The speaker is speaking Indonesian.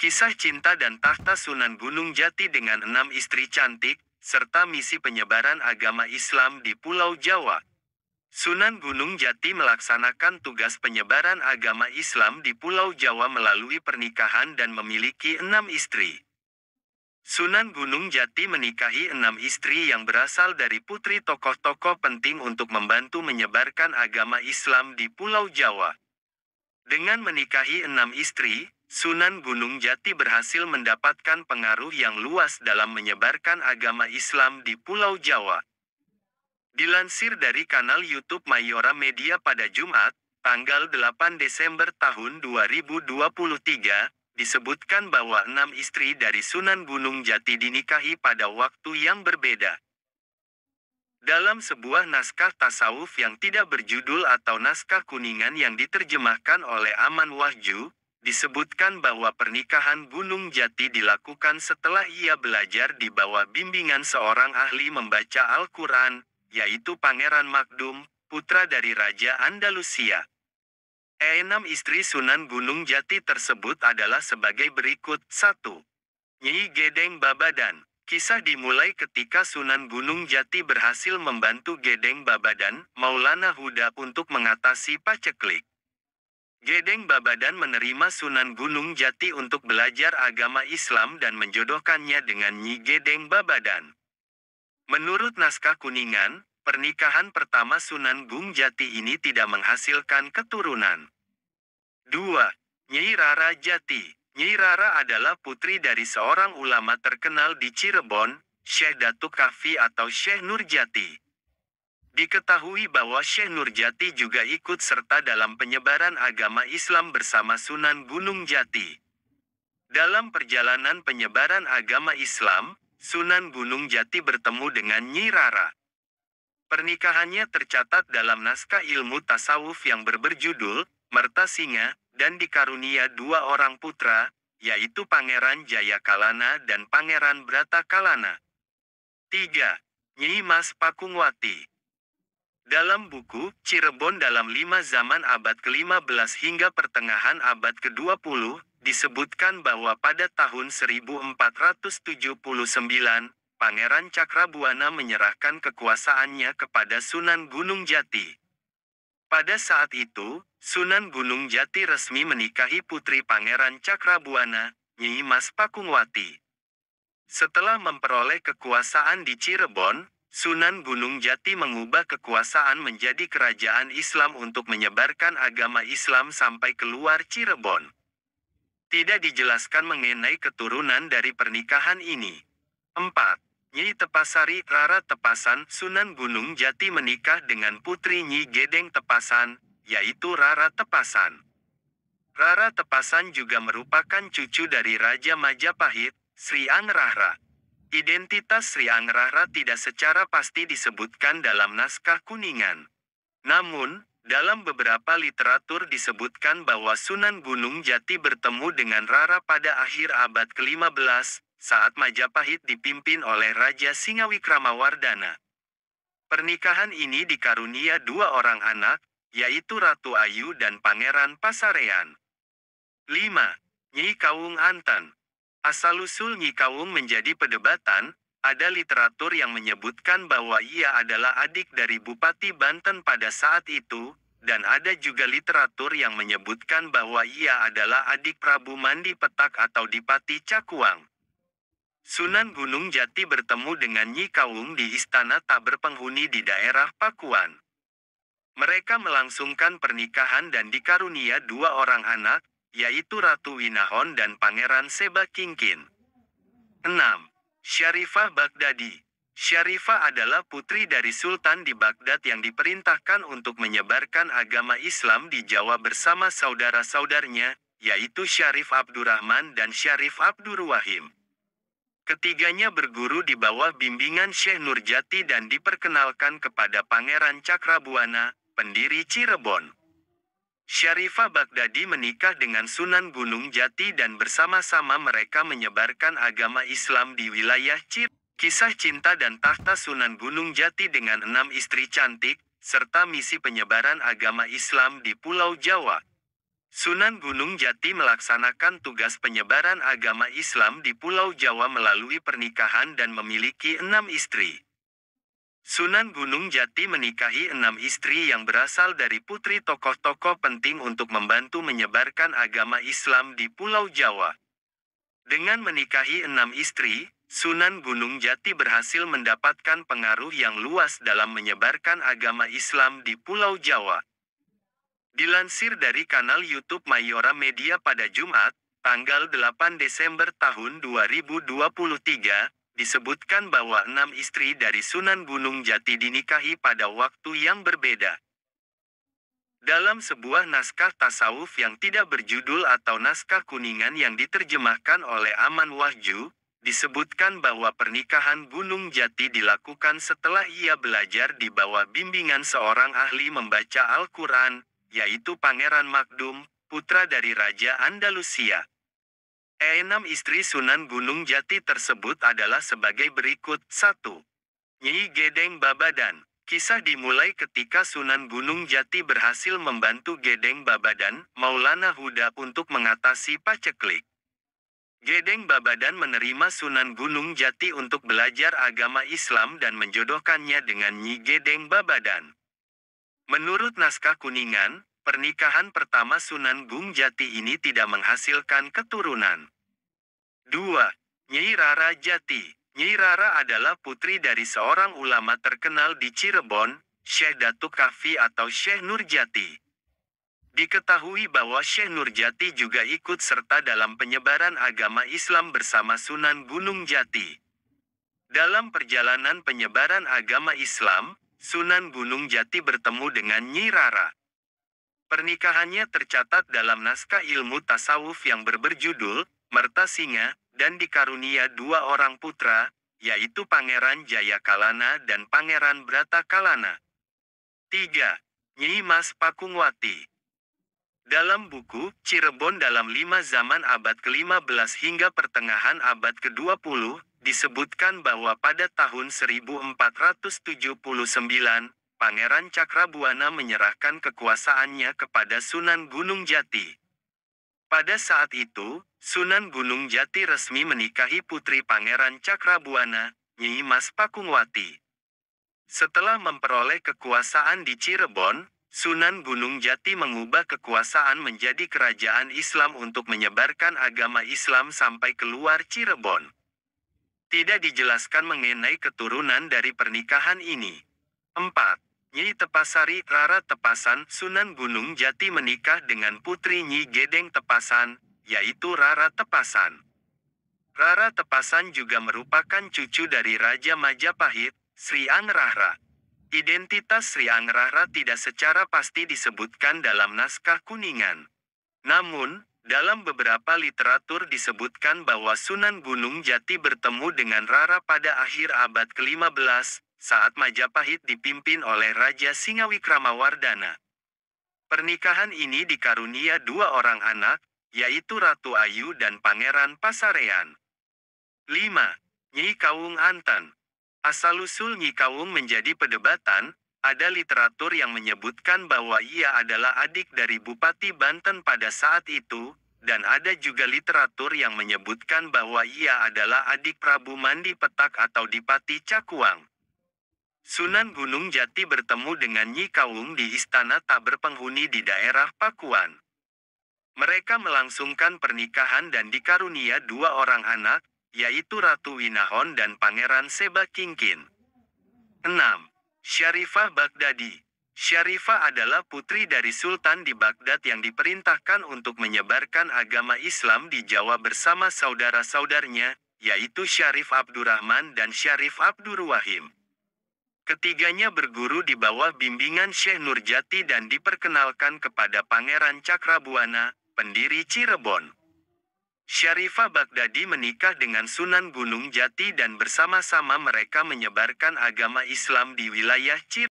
Kisah cinta dan takhta Sunan Gunung Jati dengan 6 istri cantik, serta misi penyebaran agama Islam di Pulau Jawa. Sunan Gunung Jati melaksanakan tugas penyebaran agama Islam di Pulau Jawa melalui pernikahan dan memiliki 6 istri. Sunan Gunung Jati menikahi 6 istri yang berasal dari putri tokoh-tokoh penting untuk membantu menyebarkan agama Islam di Pulau Jawa. Dengan menikahi 6 istri, Sunan Gunung Jati berhasil mendapatkan pengaruh yang luas dalam menyebarkan agama Islam di Pulau Jawa. Dilansir dari kanal YouTube Mayora Media pada Jumat, tanggal 8 Desember tahun 2023, disebutkan bahwa 6 istri dari Sunan Gunung Jati dinikahi pada waktu yang berbeda. Dalam sebuah naskah tasawuf yang tidak berjudul atau naskah kuningan yang diterjemahkan oleh Aman Wahju, disebutkan bahwa pernikahan Gunung Jati dilakukan setelah ia belajar di bawah bimbingan seorang ahli membaca Al-Quran, yaitu Pangeran Makdum, putra dari Raja Andalusia. 6 istri Sunan Gunung Jati tersebut adalah sebagai berikut. 1. Nyi Gedeng Babadan. Kisah dimulai ketika Sunan Gunung Jati berhasil membantu Gedeng Babadan, Maulana Huda untuk mengatasi paceklik. Gedeng Babadan menerima Sunan Gunung Jati untuk belajar agama Islam dan menjodohkannya dengan Nyi Gedeng Babadan. Menurut naskah kuningan, pernikahan pertama Sunan Gunung Jati ini tidak menghasilkan keturunan. 2. Nyi Rara Jati. Nyi Rara adalah putri dari seorang ulama terkenal di Cirebon, Syekh Datuk Kahfi atau Syekh Nurjati. Diketahui bahwa Syekh Nurjati juga ikut serta dalam penyebaran agama Islam bersama Sunan Gunung Jati. Dalam perjalanan penyebaran agama Islam, Sunan Gunung Jati bertemu dengan Nyi Rara. Pernikahannya tercatat dalam naskah ilmu tasawuf yang berjudul Mertasinga, dan dikarunia 2 orang putra, yaitu Pangeran Jayakalana dan Pangeran Bratakalana. 3. Nyi Mas Pakungwati. Dalam buku Cirebon dalam 5 zaman abad ke-15 hingga pertengahan abad ke-20, disebutkan bahwa pada tahun 1479, Pangeran Cakrabuana menyerahkan kekuasaannya kepada Sunan Gunung Jati. Pada saat itu, Sunan Gunung Jati resmi menikahi putri Pangeran Cakrabuana, Nyi Mas Pakungwati. Setelah memperoleh kekuasaan di Cirebon, Sunan Gunung Jati mengubah kekuasaan menjadi kerajaan Islam untuk menyebarkan agama Islam sampai keluar Cirebon. Tidak dijelaskan mengenai keturunan dari pernikahan ini. 4. Nyi Tepasari Rara Tepasan. Sunan Gunung Jati menikah dengan putri Nyi Gedeng Tepasan, yaitu Rara Tepasan. Rara Tepasan juga merupakan cucu dari Raja Majapahit, Sri Angrahra. Identitas Sri Angrahra tidak secara pasti disebutkan dalam naskah kuningan. Namun, dalam beberapa literatur disebutkan bahwa Sunan Gunung Jati bertemu dengan Rara pada akhir abad ke-15, saat Majapahit dipimpin oleh Raja Singawikramawardhana. Pernikahan ini dikarunia 2 orang anak, yaitu Ratu Ayu dan Pangeran Pasarean. 5. Nyi Kawung Anten. Asal-usul Nyi Kawung menjadi perdebatan. Ada literatur yang menyebutkan bahwa ia adalah adik dari Bupati Banten pada saat itu, dan ada juga literatur yang menyebutkan bahwa ia adalah adik Prabu Mandi Petak atau Dipati Cakuang. Sunan Gunung Jati bertemu dengan Nyi Kawung di istana tak berpenghuni di daerah Pakuan. Mereka melangsungkan pernikahan dan dikarunia 2 orang anak, yaitu Ratu Winahon dan Pangeran Seba Kingkin. 6. Syarifah Baghdadi. Syarifah adalah putri dari Sultan di Baghdad yang diperintahkan untuk menyebarkan agama Islam di Jawa bersama saudara-saudaranya, yaitu Syarif Abdurrahman dan Syarif Abdurwahim. Ketiganya berguru di bawah bimbingan Syekh Nurjati dan diperkenalkan kepada Pangeran Cakrabuana, pendiri Cirebon. Syarifah Baghdadi menikah dengan Sunan Gunung Jati dan bersama-sama mereka menyebarkan agama Islam di wilayah Cirebon. Kisah cinta dan takhta Sunan Gunung Jati dengan 6 istri cantik, serta misi penyebaran agama Islam di Pulau Jawa. Sunan Gunung Jati melaksanakan tugas penyebaran agama Islam di Pulau Jawa melalui pernikahan dan memiliki 6 istri. Sunan Gunung Jati menikahi 6 istri yang berasal dari putri tokoh-tokoh penting untuk membantu menyebarkan agama Islam di Pulau Jawa. Dengan menikahi 6 istri, Sunan Gunung Jati berhasil mendapatkan pengaruh yang luas dalam menyebarkan agama Islam di Pulau Jawa. Dilansir dari kanal YouTube Mayora Media pada Jumat, tanggal 8 Desember tahun 2023, disebutkan bahwa 6 istri dari Sunan Gunung Jati dinikahi pada waktu yang berbeda. Dalam sebuah naskah tasawuf yang tidak berjudul atau naskah kuningan yang diterjemahkan oleh Aman Wahju, disebutkan bahwa pernikahan Gunung Jati dilakukan setelah ia belajar di bawah bimbingan seorang ahli membaca Al-Quran, yaitu Pangeran Makdum, putra dari Raja Andalusia. 6 istri Sunan Gunung Jati tersebut adalah sebagai berikut. 1. Nyi Gedeng Babadan. Kisah dimulai ketika Sunan Gunung Jati berhasil membantu Gedeng Babadan, Maulana Huda untuk mengatasi paceklik. Gedeng Babadan menerima Sunan Gunung Jati untuk belajar agama Islam dan menjodohkannya dengan Nyi Gedeng Babadan. Menurut naskah kuningan, pernikahan pertama Sunan Gunung Jati ini tidak menghasilkan keturunan. 2. Nyi Rara Jati. Nyi Rara adalah putri dari seorang ulama terkenal di Cirebon, Syekh Datuk Kahfi atau Syekh Nurjati. Diketahui bahwa Syekh Nurjati juga ikut serta dalam penyebaran agama Islam bersama Sunan Gunung Jati. Dalam perjalanan penyebaran agama Islam, Sunan Gunung Jati bertemu dengan Nyi Rara. Pernikahannya tercatat dalam naskah ilmu tasawuf yang berjudul Mertasinga, dan dikarunia 2 orang putra, yaitu Pangeran Jayakalana dan Pangeran Bratakalana. 3. Nyi Mas Pakungwati. Dalam buku Cirebon dalam 5 zaman abad ke-15 hingga pertengahan abad ke-20, disebutkan bahwa pada tahun 1479, Pangeran Cakrabuana menyerahkan kekuasaannya kepada Sunan Gunung Jati. Pada saat itu, Sunan Gunung Jati resmi menikahi putri Pangeran Cakrabuana, Nyi Mas Pakungwati. Setelah memperoleh kekuasaan di Cirebon, Sunan Gunung Jati mengubah kekuasaan menjadi kerajaan Islam untuk menyebarkan agama Islam sampai keluar Cirebon. Tidak dijelaskan mengenai keturunan dari pernikahan ini. 4. Nyi Tepasari Rara Tepasan. Sunan Gunung Jati menikah dengan putri Nyi Gedeng Tepasan, yaitu Rara Tepasan. Rara Tepasan juga merupakan cucu dari Raja Majapahit, Sri Angrahra. Identitas Sri Angrahra tidak secara pasti disebutkan dalam naskah kuningan. Namun, dalam beberapa literatur disebutkan bahwa Sunan Gunung Jati bertemu dengan Rara pada akhir abad ke-15, saat Majapahit dipimpin oleh Raja Singawikramawardhana. Pernikahan ini dikarunia 2 orang anak, yaitu Ratu Ayu dan Pangeran Pasarean. 5. Nyi Kawung Anten. Asal-usul Nyi Kawung menjadi perdebatan. Ada literatur yang menyebutkan bahwa ia adalah adik dari Bupati Banten pada saat itu, dan ada juga literatur yang menyebutkan bahwa ia adalah adik Prabu Mandi Petak atau Dipati Cakuang. Sunan Gunung Jati bertemu dengan Nyi Kawung di istana tak berpenghuni di daerah Pakuan. Mereka melangsungkan pernikahan dan dikarunia 2 orang anak, yaitu Ratu Winahon dan Pangeran Seba Kingkin. 6. Syarifah Baghdadi. Syarifah adalah putri dari Sultan di Baghdad yang diperintahkan untuk menyebarkan agama Islam di Jawa bersama saudara-saudarnya, yaitu Syarif Abdurrahman dan Syarif Abdurwahim. Ketiganya berguru di bawah bimbingan Syekh Nurjati dan diperkenalkan kepada Pangeran Cakrabuana, pendiri Cirebon. Syarifah Baghdadi menikah dengan Sunan Gunung Jati dan bersama-sama mereka menyebarkan agama Islam di wilayah Cirebon.